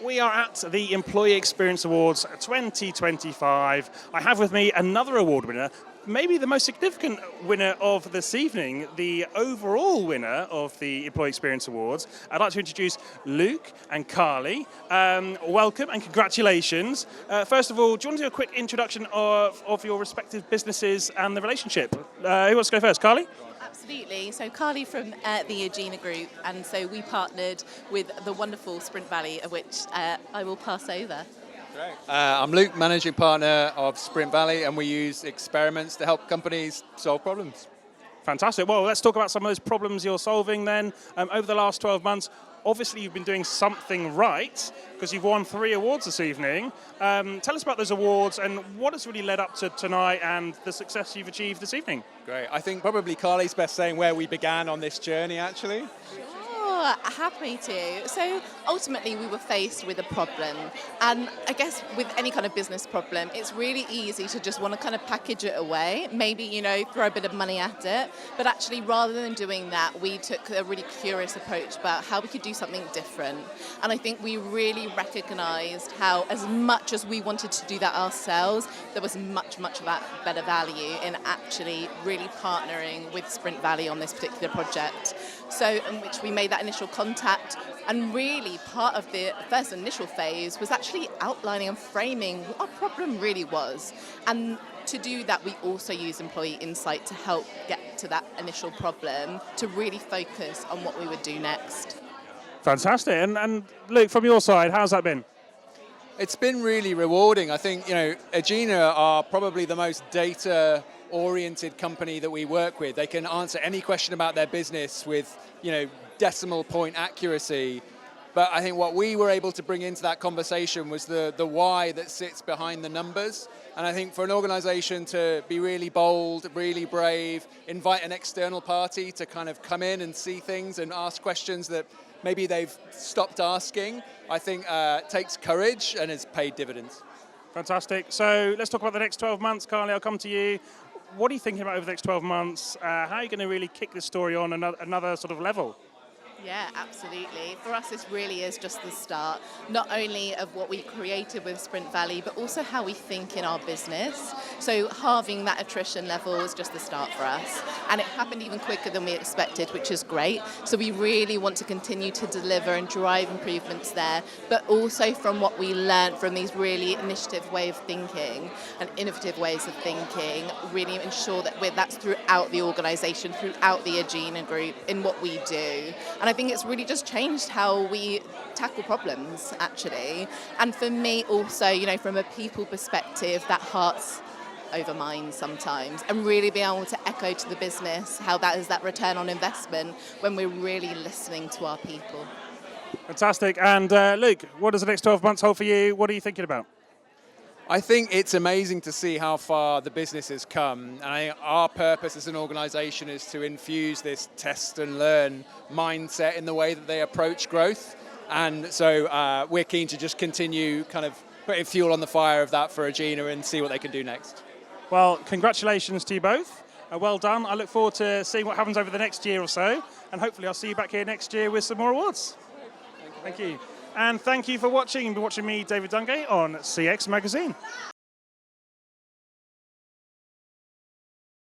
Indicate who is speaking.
Speaker 1: We are at the Employee Experience Awards 2025. I have with me another award winner, maybe the most significant winner of this evening, the overall winner of the Employee Experience Awards. I'd like to introduce Luke and Carly. Welcome and congratulations. First of all, do you want to do a quick introduction of your respective businesses and the relationship? Who wants to go first? Carly?
Speaker 2: Absolutely. So Carly from the Agena Group, and so we partnered with the wonderful Sprint Valley, of which I will pass over.
Speaker 3: Great. I'm Luke, managing partner of Sprint Valley, and we use experiments to help companies solve problems.
Speaker 1: Fantastic. Well, let's talk about some of those problems you're solving then. Over the last 12 months, obviously you've been doing something right because you've won 3 awards this evening. Tell us about those awards and what has really led up to tonight and the success you've achieved this evening.
Speaker 3: Great. I think probably Carly's best saying where we began on this journey, actually.
Speaker 2: Sure, happy to. So ultimately we were faced with a problem, and I guess with any kind of business problem, it's really easy to just want to kind of package it away, maybe, throw a bit of money at it, but actually rather than doing that, we took a really curious approach about how we could do something different. And I think we really recognized how, as much as we wanted to do that ourselves, there was much better value in actually really partnering with Sprint Valley on this particular project. So in which we made that initial contact, and really part of the first initial phase was actually outlining and framing what our problem really was. And to do that, we also use employee insight to help get to that initial problem, to really focus on what we would do next.
Speaker 1: Fantastic. And Luke, from your side, how's that been?
Speaker 3: It's been really rewarding. I think, Agena are probably the most data-oriented company that we work with. They can answer any question about their business with, decimal point accuracy. But I think what we were able to bring into that conversation was the why that sits behind the numbers. And I think for an organization to be really bold, really brave, invite an external party to kind of come in and see things and ask questions that maybe they've stopped asking, I think takes courage and has paid dividends.
Speaker 1: Fantastic. So let's talk about the next 12 months. Carly, I'll come to you. What are you thinking about over the next 12 months? How are you going to really kick this story on another sort of level?
Speaker 2: Yeah, absolutely. For us, this really is just the start, not only of what we created with Sprint Valley, but also how we think in our business. So halving that attrition level was just the start for us. And it happened even quicker than we expected, which is great. So we really want to continue to deliver and drive improvements there, but also from what we learned from these really initiative way of thinking and innovative ways of thinking, really ensure that that's throughout the organization, throughout the Agena Group, in what we do. And I think it's really just changed how we tackle problems, actually. And for me also, from a people perspective, that heart's over minds sometimes, and really being able to echo to the business how that is that return on investment when we're really listening to our people.
Speaker 1: Fantastic. And Luke, what does the next 12 months hold for you? What are you thinking about?
Speaker 3: I think it's amazing to see how far the business has come. And our purpose as an organization is to infuse this test and learn mindset in the way that they approach growth. And so we're keen to just continue kind of putting fuel on the fire of that for Agena and see what they can do next.
Speaker 1: Well, congratulations to you both. Well done. I look forward to seeing what happens over the next year or so. And hopefully I'll see you back here next year with some more awards. Thank you. And thank you for watching. You've been watching me, David Dungay, on CX Magazine.